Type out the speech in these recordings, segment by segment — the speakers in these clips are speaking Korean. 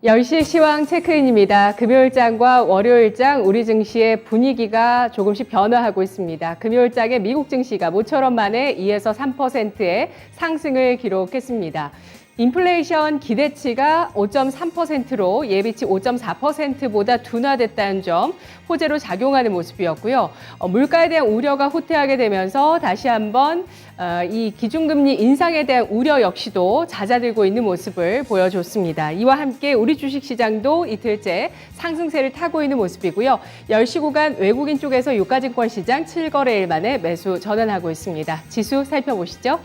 10시 시황 체크인입니다. 금요일장과 월요일장 우리 증시의 분위기가 조금씩 변화하고 있습니다. 금요일장의 미국 증시가 모처럼 만에 2에서 3%의 상승을 기록했습니다. 인플레이션 기대치가 5.3%로 예비치 5.4%보다 둔화됐다는 점 호재로 작용하는 모습이었고요. 물가에 대한 우려가 후퇴하게 되면서 다시 한번 이 기준금리 인상에 대한 우려 역시도 잦아들고 있는 모습을 보여줬습니다. 이와 함께 우리 주식시장도 이틀째 상승세를 타고 있는 모습이고요. 10시 구간 외국인 쪽에서 유가증권 시장 7거래일 만에 매수 전환하고 있습니다. 지수 살펴보시죠.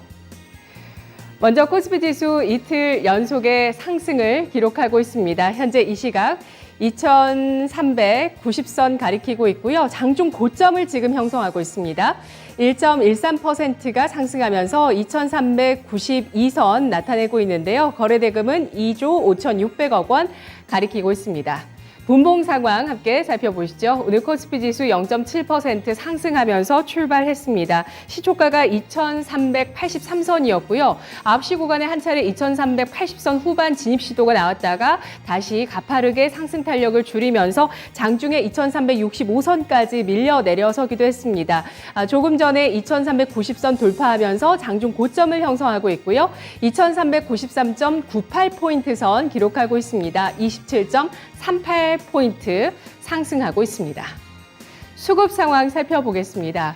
먼저 코스피 지수 이틀 연속의 상승을 기록하고 있습니다. 현재 이 시각 2390선 가리키고 있고요. 장중 고점을 지금 형성하고 있습니다. 1.13%가 상승하면서 2392선 나타내고 있는데요. 거래대금은 2조 5,600억 원 가리키고 있습니다. 분봉 상황 함께 살펴보시죠. 오늘 코스피 지수 0.7% 상승하면서 출발했습니다. 시초가가 2383선이었고요. 9시 구간에 한 차례 2380선 후반 진입 시도가 나왔다가 다시 가파르게 상승 탄력을 줄이면서 장중에 2365선까지 밀려 내려서기도 했습니다. 조금 전에 2390선 돌파하면서 장중 고점을 형성하고 있고요. 2393.98포인트 선 기록하고 있습니다. 27.38포인트 상승하고 있습니다. 수급 상황 살펴보겠습니다.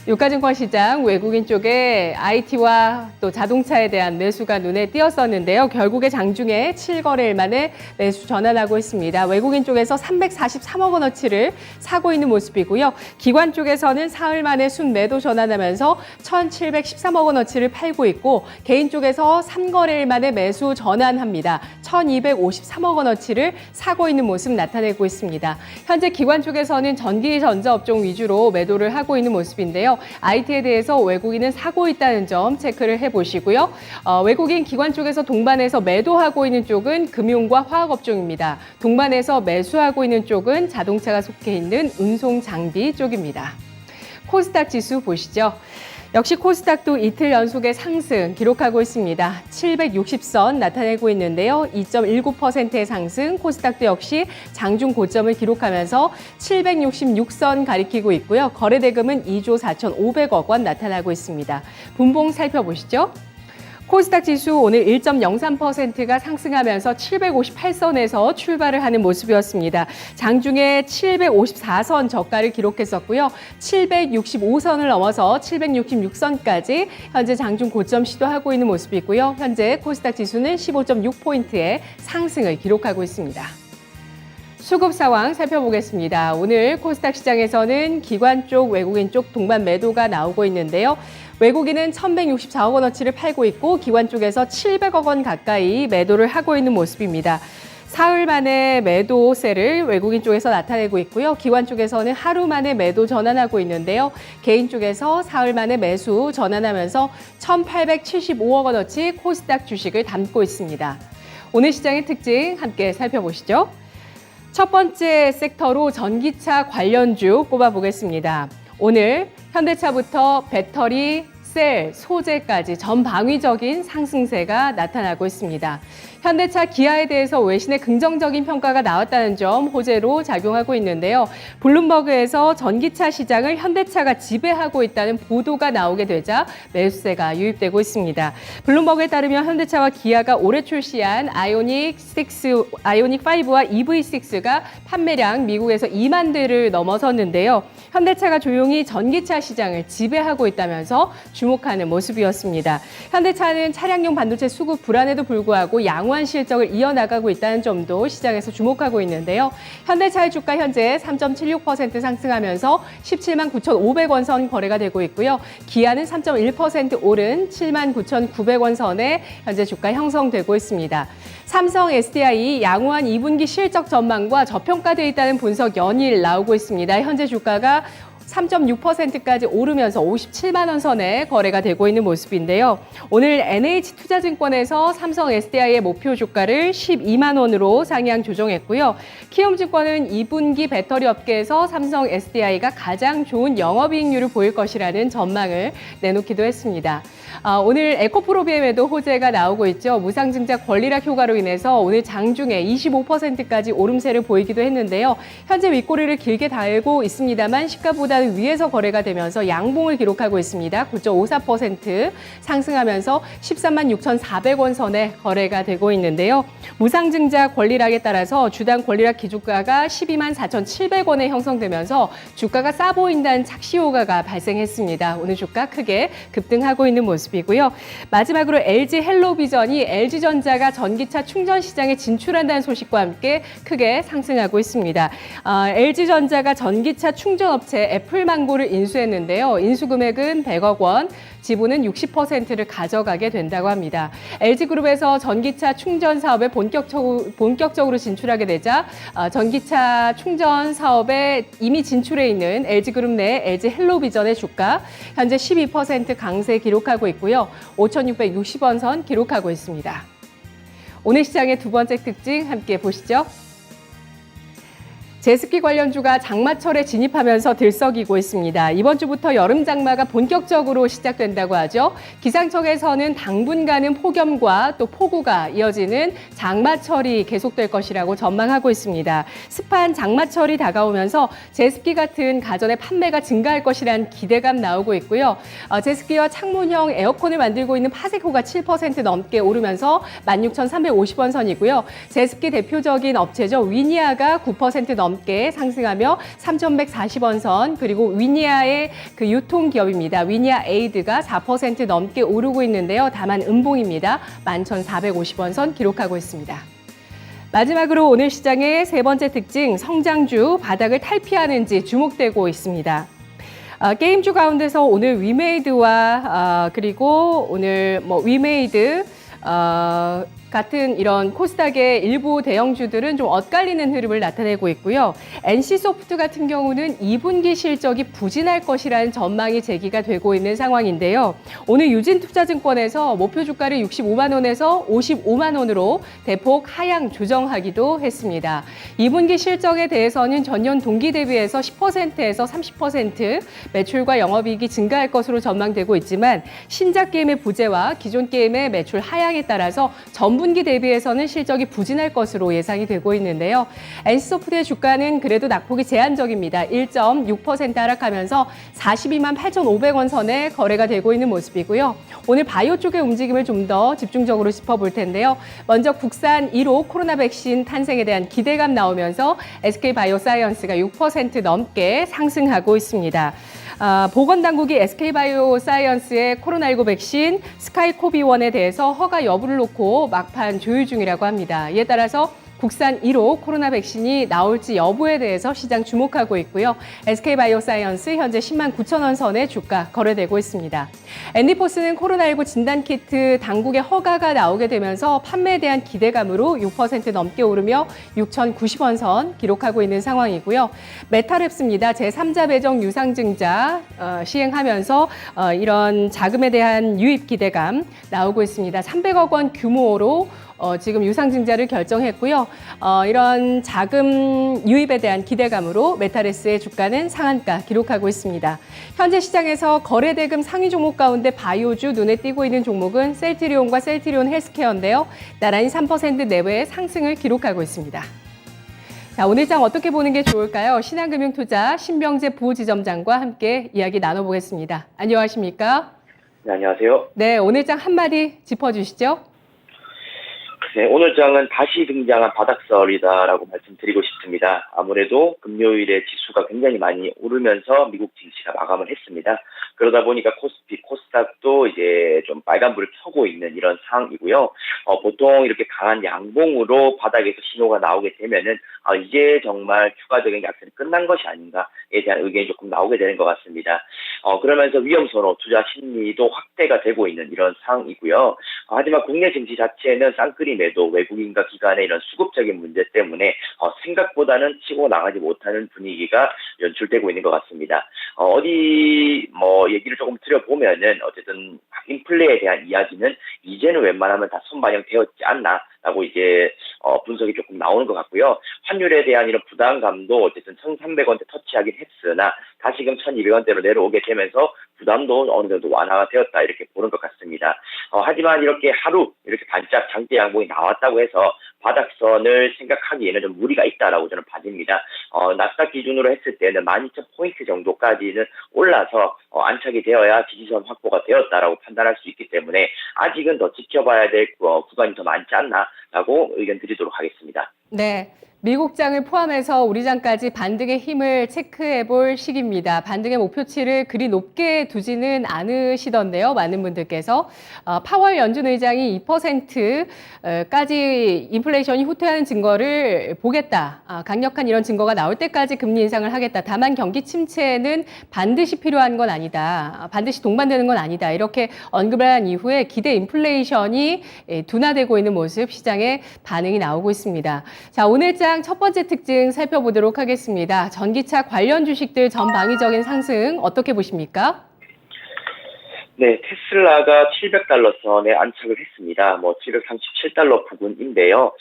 유가증권 시장 외국인 쪽에 IT와 또 자동차에 대한 매수가 눈에 띄었었는데요. 결국에 장중에 7거래일 만에 매수 전환하고 있습니다. 외국인 쪽에서 343억 원어치를 사고 있는 모습이고요. 기관 쪽에서는 사흘 만에 순매도 전환하면서 1,713억 원어치를 팔고 있고 개인 쪽에서 3거래일 만에 매수 전환합니다. 1,253억 원어치를 사고 있는 모습 나타내고 있습니다. 현재 기관 쪽에서는 전기 전자업종 위주로 매도를 하고 있는 모습인데요. IT에 대해서 외국인은 사고 있다는 점 체크를 해보시고요. 외국인 기관 쪽에서 동반해서 매도하고 있는 쪽은 금융과 화학업종입니다. 동반해서 매수하고 있는 쪽은 자동차가 속해 있는 운송장비 쪽입니다. 코스닥 지수 보시죠. 역시 코스닥도 이틀 연속의 상승 기록하고 있습니다. 760선 나타내고 있는데요. 2.19%의 상승, 코스닥도 역시 장중 고점을 기록하면서 766선 가리키고 있고요. 거래대금은 2조 4,500억 원 나타나고 있습니다. 분봉 살펴보시죠. 코스닥 지수 오늘 1.03%가 상승하면서 758선에서 출발을 하는 모습이었습니다. 장중에 754선 저가를 기록했었고요. 765선을 넘어서 766선까지 현재 장중 고점 시도하고 있는 모습이고요. 현재 코스닥 지수는 15.6포인트의 상승을 기록하고 있습니다. 수급 상황 살펴보겠습니다. 오늘 코스닥 시장에서는 기관 쪽, 외국인 쪽 동반 매도가 나오고 있는데요. 외국인은 1,164억 원어치를 팔고 있고 기관 쪽에서 700억 원 가까이 매도를 하고 있는 모습입니다. 사흘 만에 매도세를 외국인 쪽에서 나타내고 있고요. 기관 쪽에서는 하루 만에 매도 전환하고 있는데요. 개인 쪽에서 사흘 만에 매수 전환하면서 1,875억 원어치 코스닥 주식을 담고 있습니다. 오늘 시장의 특징 함께 살펴보시죠. 첫 번째 섹터로 전기차 관련주 꼽아보겠습니다. 오늘 현대차부터 배터리, 셀, 소재까지 전방위적인 상승세가 나타나고 있습니다. 현대차, 기아에 대해서 외신의 긍정적인 평가가 나왔다는 점 호재로 작용하고 있는데요. 블룸버그에서 전기차 시장을 현대차가 지배하고 있다는 보도가 나오게 되자 매수세가 유입되고 있습니다. 블룸버그에 따르면 현대차와 기아가 올해 출시한 아이오닉 5와 EV6가 판매량 미국에서 2만 대를 넘어섰는데요. 현대차가 조용히 전기차 시장을 지배하고 있다면서 주목하는 모습이었습니다. 현대차는 차량용 반도체 수급 불안에도 불구하고 양호한 실적을 이어나가고 있다는 점도 시장에서 주목하고 있는데요. 현대차의 주가 현재 3.76% 상승하면서 17만 9,500원 선 거래가 되고 있고요. 기아는 3.1% 오른 7만 9,900원 선에 현재 주가 형성되고 있습니다. 삼성 SDI 양호한 2분기 실적 전망과 저평가되어 있다는 분석 연일 나오고 있습니다. 현재 주가가 3.6%까지 오르면서 57만 원 선에 거래가 되고 있는 모습인데요. 오늘 NH투자증권에서 삼성 SDI의 목표 주가를 12만 원으로 상향 조정했고요. 키움증권은 2분기 배터리 업계에서 삼성 SDI가 가장 좋은 영업이익률을 보일 것이라는 전망을 내놓기도 했습니다. 오늘 에코프로비엠에도 호재가 나오고 있죠. 무상증자 권리락 효과로 인해서 오늘 장중에 25%까지 오름세를 보이기도 했는데요. 현재 윗꼬리를 길게 달고 있습니다만 시가보다는 위에서 거래가 되면서 양봉을 기록하고 있습니다. 9.54% 상승하면서 13만 6,400원 선에 거래가 되고 있는데요. 무상증자 권리락에 따라서 주당 권리락 기준가가 12만 4,700원에 형성되면서 주가가 싸 보인다는 착시 효과가 발생했습니다. 오늘 주가 크게 급등하고 있는 모습이고요. 마지막으로 LG 헬로비전이 LG전자가 전기차 충전 시장에 진출한다는 소식과 함께 크게 상승하고 있습니다. LG전자가 전기차 충전업체 애플망고를 인수했는데요. 인수 금액은 100억 원, 지분은 60%를 가져가게 된다고 합니다. LG그룹에서 전기차 충전 사업에 본격적으로 진출하게 되자 전기차 충전 사업에 이미 진출해 있는 LG그룹 내 LG 헬로비전의 주가 현재 12% 강세 기록하고 있고요. 5,660원 선 기록하고 있습니다. 오늘 시장의 두 번째 특징 함께 보시죠. 제습기 관련주가 장마철에 진입하면서 들썩이고 있습니다. 이번 주부터 여름 장마가 본격적으로 시작된다고 하죠. 기상청에서는 당분간은 폭염과 또 폭우가 이어지는 장마철이 계속될 것이라고 전망하고 있습니다. 습한 장마철이 다가오면서 제습기 같은 가전의 판매가 증가할 것이라는 기대감 나오고 있고요. 제습기와 창문형 에어컨을 만들고 있는 파세코가 7% 넘게 오르면서 16,350원 선이고요. 제습기 대표적인 업체죠. 위니아가 9% 넘게 상승하며 3,140원 선, 그리고 위니아의 그 유통기업입니다. 위니아 에이드가 4% 넘게 오르고 있는데요. 다만 음봉입니다. 11,450원 선 기록하고 있습니다. 마지막으로 오늘 시장의 세 번째 특징, 성장주 바닥을 탈피하는지 주목되고 있습니다. 게임주 가운데서 오늘 위메이드와 그리고 오늘 위메이드 같은 이런 코스닥의 일부 대형주들은 좀 엇갈리는 흐름을 나타내고 있고요. NC소프트 같은 경우는 2분기 실적이 부진할 것이라는 전망이 제기가 되고 있는 상황인데요. 오늘 유진투자증권에서 목표 주가를 65만 원에서 55만 원으로 대폭 하향 조정하기도 했습니다. 2분기 실적에 대해서는 전년 동기 대비해서 10%에서 30% 매출과 영업이익이 증가할 것으로 전망되고 있지만 신작 게임의 부재와 기존 게임의 매출 하향에 따라서 전분기 대비해서는 실적이 부진할 것으로 예상이 되고 있는데요. NC소프트의 주가는 그래도 낙폭이 제한적입니다. 1.6% 하락하면서 42만 8,500원 선에 거래가 되고 있는 모습이고요. 오늘 바이오 쪽의 움직임을 좀 더 집중적으로 짚어볼 텐데요. 먼저 국산 1호 코로나 백신 탄생에 대한 기대감 나오면서 SK바이오사이언스가 6% 넘게 상승하고 있습니다. 보건당국이 SK바이오사이언스의 코로나19 백신 스카이코비1에 대해서 허가 여부를 놓고 막판 조율 중이라고 합니다. 이에 따라서 국산 1호 코로나 백신이 나올지 여부에 대해서 시장 주목하고 있고요. SK바이오사이언스 현재 10만 9천 원 선의 주가 거래되고 있습니다. 앤디포스는 코로나19 진단키트 당국의 허가가 나오게 되면서 판매에 대한 기대감으로 6% 넘게 오르며 6,090원 선 기록하고 있는 상황이고요. 메타랩스입니다. 제3자 배정 유상증자 시행하면서 이런 자금에 대한 유입 기대감 나오고 있습니다. 300억 원 규모로 지금 유상증자를 결정했고요. 이런 자금 유입에 대한 기대감으로 메타레스의 주가는 상한가 기록하고 있습니다. 현재 시장에서 거래대금 상위 종목 가운데 바이오주 눈에 띄고 있는 종목은 셀트리온과 셀트리온 헬스케어인데요. 나란히 3% 내외의 상승을 기록하고 있습니다. 자, 오늘 장 어떻게 보는 게 좋을까요? 신한금융투자 신병재 부지점장과 함께 이야기 나눠보겠습니다. 안녕하십니까? 네, 안녕하세요. 네, 오늘 장 한마디 짚어주시죠. 네, 오늘 장은 다시 등장한 바닥설이다라고 말씀드리고 싶습니다. 아무래도 금요일에 지수가 굉장히 많이 오르면서 미국 증시가 마감을 했습니다. 그러다 보니까 코스피, 코스닥도 이제 좀 빨간불을 켜고 있는 이런 상황이고요. 보통 이렇게 강한 양봉으로 바닥에서 신호가 나오게 되면은 이제 정말 추가적인 약세는 끝난 것이 아닌가에 대한 의견이 조금 나오게 되는 것 같습니다. 그러면서 위험선호, 투자 심리도 확대가 되고 있는 이런 상황이고요. 하지만 국내 증시 자체는 쌍끌이 아무래도 외국인과 기관의 이런 수급적인 문제 때문에 생각보다는 치고 나가지 못하는 분위기가 연출되고 있는 것 같습니다. 어디 뭐 얘기를 조금 드려보면은 어쨌든 인플레에 대한 이야기는 이제는 웬만하면 다 선반영되었지 않나라고 이제 분석이 조금 나오는 것 같고요. 환율에 대한 이런 부담감도 어쨌든 1,300원대 터치하긴 했으나 다시금 1,200원대로 내려오게 되면서 부담도 어느 정도 완화가 되었다 이렇게 보는 것 같습니다. 하지만 이렇게 하루 이렇게 반짝 장대 양봉이 나왔다고 해서 바닥선을 생각하기에는 좀 무리가 있다라고 저는 봐집니다. 나스닥 기준으로 했을 때는 12,000포인트 정도까지는 올라서 안착이 되어야 지지선 확보가 되었다라고 판단할 수 있기 때문에 아직은 더 지켜봐야 될 구간이 더 많지 않나라고 의견 드리도록 하겠습니다. 네. 미국장을 포함해서 우리장까지 반등의 힘을 체크해 볼 시기입니다. 반등의 목표치를 그리 높게 두지는 않으시던데요. 많은 분들께서. 파월 연준 의장이 2%까지 인플레이션이 후퇴하는 증거를 보겠다. 강력한 이런 증거가 나올 때까지 금리 인상을 하겠다. 다만 경기 침체는 반드시 필요한 건 아니다. 반드시 동반되는 건 아니다. 이렇게 언급을 한 이후에 기대 인플레이션이 둔화되고 있는 모습 시장에 반응이 나오고 있습니다. 자, 오늘장 첫 번째 특징 살펴보도록 하겠습니다. 전기차 관련 주식들 전방위적인 상승 어떻게 보십니까? 네, 테슬라가 700달러 선에 안착을 했습니다. 737달러 부근인데요.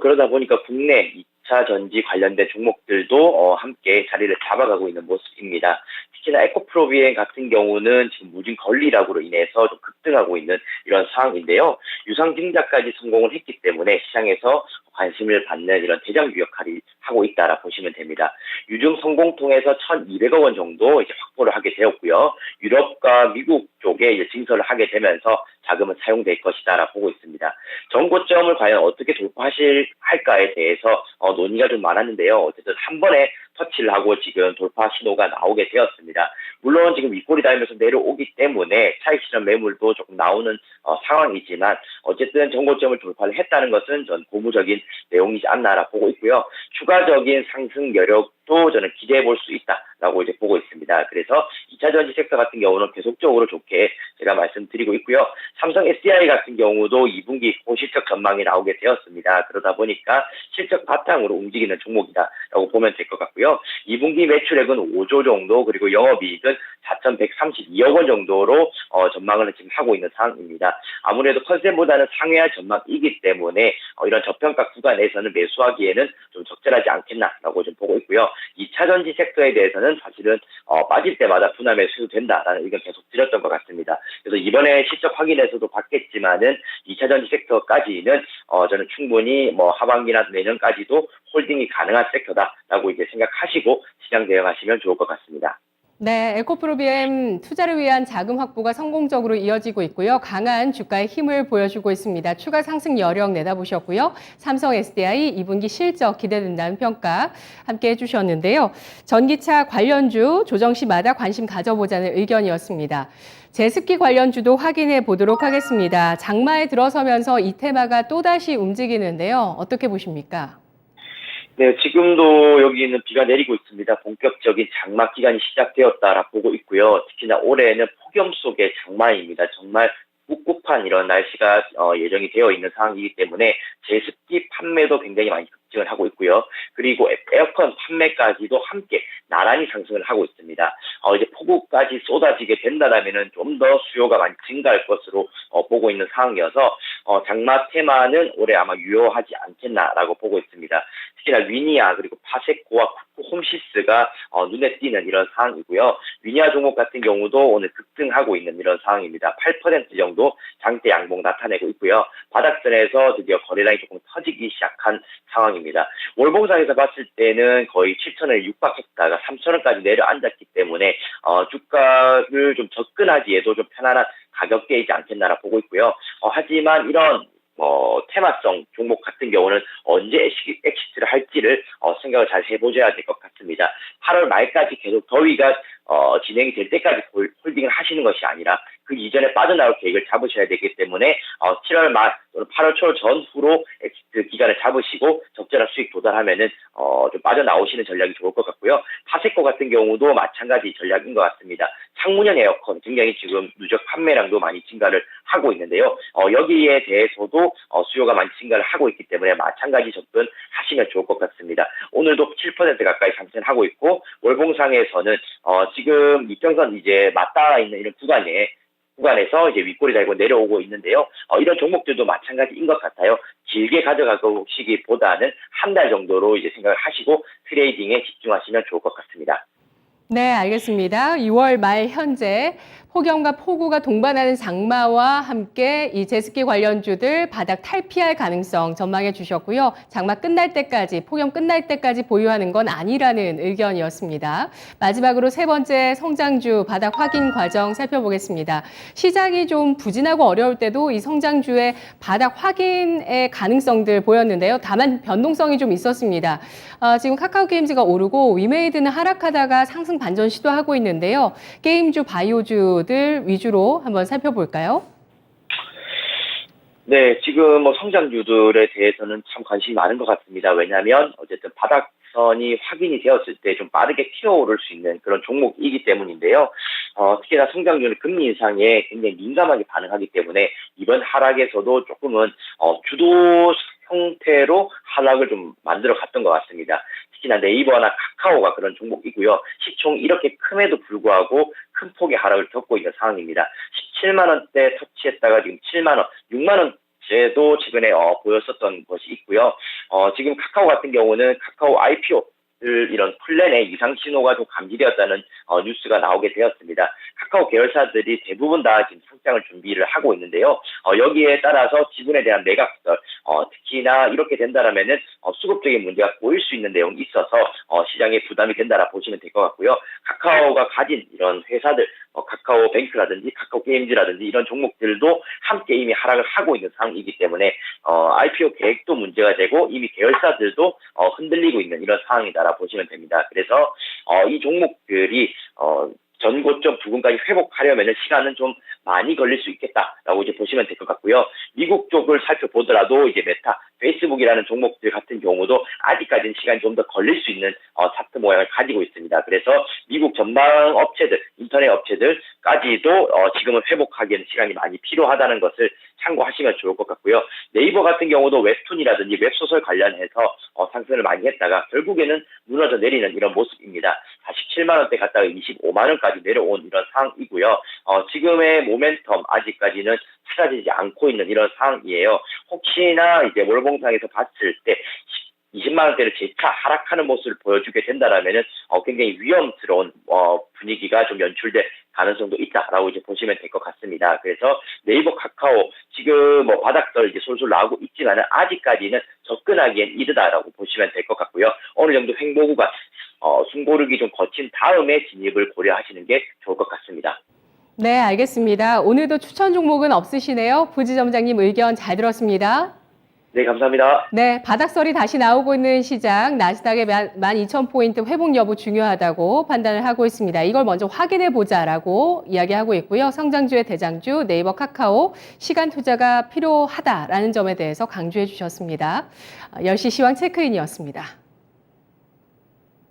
그러다 보니까 국내 2차 전지 관련된 종목들도 함께 자리를 잡아가고 있는 모습입니다. 특히나 에코프로비엔 같은 경우는 지금 무진 권리락으로 인해서 좀 급등하고 있는 이런 상황인데요. 유상 증자까지 성공을 했기 때문에 시장에서 관심을 받는 이런 대장주 역할을 하고 있다라 보시면 됩니다. 유증 성공 통해서 1,200억 원 정도 이제 확보를 하게 되었고요. 유럽과 미국 쪽에 이제 증설을 하게 되면서 자금은 사용될 것이다라 보고 있습니다. 전고점을 과연 어떻게 할까에 대해서 논의가 좀 많았는데요. 어쨌든 한 번에 터치를 하고 지금 돌파 신호가 나오게 되었습니다. 물론 지금 윗골이 닿으면서 내려오기 때문에 차익 실현 매물도 조금 나오는 상황이지만 어쨌든 전고점을 돌파를 했다는 것은 전 고무적인 내용이지 않나라 보고 있고요. 추가적인 상승 여력도 저는 기대해 볼 수 있다라고 이제 보고 있습니다. 그래서 2차 전지 섹터 같은 경우는 계속적으로 좋게 제가 말씀드리고 있고요. 삼성 SDI 같은 경우도 2분기 고실적 전망이 나오게 되었습니다. 그러다 보니까 실적 바탕으로 움직이는 종목이다라고 보면 될 것 같고요. 2분기 매출액은 5조 정도 그리고 영업이익은 4,132억 원 정도로 전망을 지금 하고 있는 상황입니다. 아무래도 컨센보다는 상회할 전망이기 때문에 이런 저평가 구간에서는 매수하기에는 좀 적절하지 않겠나라고 좀 보고 있고요. 2차 전지 섹터에 대해서는 사실은 빠질 때마다 분할 매수도 된다라는 의견 계속 드렸던 것 같습니다. 그래서 이번에 실적 확인에서도 봤겠지만은 2차 전지 섹터까지는 저는 충분히 하반기나 내년까지도 홀딩이 가능한 섹터다라고 이제 생각하시고 시장 대응하시면 좋을 것 같습니다. 네, 에코프로비엠 투자를 위한 자금 확보가 성공적으로 이어지고 있고요. 강한 주가의 힘을 보여주고 있습니다. 추가 상승 여력 내다보셨고요. 삼성 SDI 2분기 실적 기대된다는 평가 함께 해주셨는데요. 전기차 관련주 조정 시마다 관심 가져보자는 의견이었습니다. 제습기 관련주도 확인해 보도록 하겠습니다. 장마에 들어서면서 이 테마가 또다시 움직이는데요. 어떻게 보십니까? 네, 지금도 여기는 비가 내리고 있습니다. 본격적인 장마 기간이 시작되었다라 보고 있고요. 특히나 올해는 폭염 속의 장마입니다. 정말 꿉꿉한 이런 날씨가 예정이 되어 있는 상황이기 때문에 제습기 판매도 굉장히 많이 급증을 하고 있고요. 그리고 에어컨 판매까지도 함께 나란히 상승을 하고 있습니다. 이제 폭우까지 쏟아지게 된다면은 좀 더 수요가 많이 증가할 것으로 보고 있는 상황이어서 장마 테마는 올해 아마 유효하지 않겠나라고 보고 있습니다. 특히나 위니아 그리고 파세코와 홈시스가 눈에 띄는 이런 상황이고요. 위니아 종목 같은 경우도 오늘 급등하고 있는 이런 상황입니다. 8% 정도 장대 양봉 나타내고 있고요. 바닥선에서 드디어 거래량이 조금 터지기 시작한 상황입니다. 월봉상에서 봤을 때는 거의 7,000원에 육박했다가 3,000원까지 내려앉았기 때문에 주가를 좀 접근하기에도 좀 편안한 가격대이지 않겠나라 보고 있고요. 하지만 이런 테마성 종목 같은 경우는 언제 엑시트를 할지를 생각을 잘 해보셔야 될 것 같습니다. 8월 말까지 계속 더위가 진행이 될 때까지 홀딩을 하시는 것이 아니라 그 이전에 빠져나올 계획을 잡으셔야 되기 때문에 7월 말 또는 8월 초 전후로 엑시트 기간을 잡으시고 적절한 수익 도달하면은 좀 빠져나오시는 전략이 좋을 것 같고요. 파세코 같은 경우도 마찬가지 전략인 것 같습니다. 창문형 에어컨 굉장히 지금 누적 판매량도 많이 증가를 하고 있는데요. 여기에 대해서도 수요가 많이 증가를 하고 있기 때문에 마찬가지 접근하시면 좋을 것 같습니다. 오늘도 7% 가까이 상승하고 있고 월봉상에서는 지금 이평선 이제 맞닿아 있는 이런 구간에서 이제 윗골이 달고 내려오고 있는데요. 이런 종목들도 마찬가지인 것 같아요. 길게 가져가시기보다는 한 달 정도로 이제 생각을 하시고 트레이딩에 집중하시면 좋을 것 같습니다. 네, 알겠습니다. 6월 말 현재 폭염과 폭우가 동반하는 장마와 함께 이 제습기 관련주들 바닥 탈피할 가능성 전망해 주셨고요. 장마 끝날 때까지, 폭염 끝날 때까지 보유하는 건 아니라는 의견이었습니다. 마지막으로 세 번째 성장주 바닥 확인 과정 살펴보겠습니다. 시장이 좀 부진하고 어려울 때도 이 성장주의 바닥 확인의 가능성들 보였는데요. 다만 변동성이 좀 있었습니다. 지금 카카오게임즈가 오르고 위메이드는 하락하다가 상승 반전 시도하고 있는데요. 게임주, 바이오주들 위주로 한번 살펴볼까요? 네, 지금 성장주들에 대해서는 참 관심이 많은 것 같습니다. 왜냐하면 어쨌든 바닥선이 확인이 되었을 때 좀 빠르게 튀어오를 수 있는 그런 종목이기 때문인데요. 특히나 성장주는 금리 인상에 굉장히 민감하게 반응하기 때문에 이번 하락에서도 조금은 주도 형태로 하락을 좀 만들어 갔던 것 같습니다. 특히나 네이버나 카카오가 그런 종목이고요. 시총 이렇게 큼에도 불구하고 큰 폭의 하락을 겪고 있는 상황입니다. 17만 원대 터치했다가 지금 7만 원, 6만 원째도 최근에 보였었던 것이 있고요. 지금 카카오 같은 경우는 카카오 IPO 이런 플랜의 이상 신호가 좀 감지되었다는 뉴스가 나오게 되었습니다. 카카오 계열사들이 대부분 다 지금 상장을 준비를 하고 있는데요. 여기에 따라서 지분에 대한 매각설, 특히나 이렇게 된다라면은 수급적인 문제가 보일 수 있는 내용이 있어서 시장에 부담이 된다라 보시면 될 것 같고요. 카카오가 가진 이런 회사들, 카카오뱅크라든지 카카오게임즈라든지 이런 종목들도 함께 이미 하락을 하고 있는 상황이기 때문에 IPO 계획도 문제가 되고 이미 계열사들도 흔들리고 있는 이런 상황이다라 보시면 됩니다. 그래서 이 종목들이 전고점 부근까지 회복하려면 시간은 좀 많이 걸릴 수 있겠다라고 이제 보시면 될 것 같고요. 미국 쪽을 살펴보더라도 이제 메타, 페이스북이라는 종목들 같은 경우도 아직까지는 시간이 좀 더 걸릴 수 있는 차트 모양을 가지고 있습니다. 그래서 미국 전방 업체들, 인터넷 업체들까지도 지금은 회복하기에는 시간이 많이 필요하다는 것을 참고하시면 좋을 것 같고요. 네이버 같은 경우도 웹툰이라든지 웹소설 관련해서 상승을 많이 했다가 결국에는 무너져 내리는 이런 모습입니다. 47만 원대 갔다가 25만 원까지 내려온 이런 상황이고요. 지금의 모멘텀 아직까지는 찾아지지 않고 있는 이런 상황이에요. 혹시나 이제 월봉상에서 봤을 때 20만 원대를 재차 하락하는 모습을 보여주게 된다라면은 굉장히 위험스러운 분위기가 좀 연출될 가능성도 있다라고 이제 보시면 될 것 같습니다. 그래서 네이버, 카카오 지금 바닥설 이제 솔솔 나오고 있지만은 아직까지는 접근하기엔 이르다라고 보시면 될 것 같고요. 어느 정도 횡보 구간, 숨고르기 좀 거친 다음에 진입을 고려하시는 게 좋을 것 같습니다. 네, 알겠습니다. 오늘도 추천 종목은 없으시네요. 부지점장님 의견 잘 들었습니다. 네, 감사합니다. 네, 바닥설이 다시 나오고 있는 시장, 나스닥의 12,000포인트 회복 여부 중요하다고 판단을 하고 있습니다. 이걸 먼저 확인해 보자라고 이야기하고 있고요. 성장주의 대장주 네이버, 카카오, 시간 투자가 필요하다라는 점에 대해서 강조해 주셨습니다. 10시 시황 체크인이었습니다.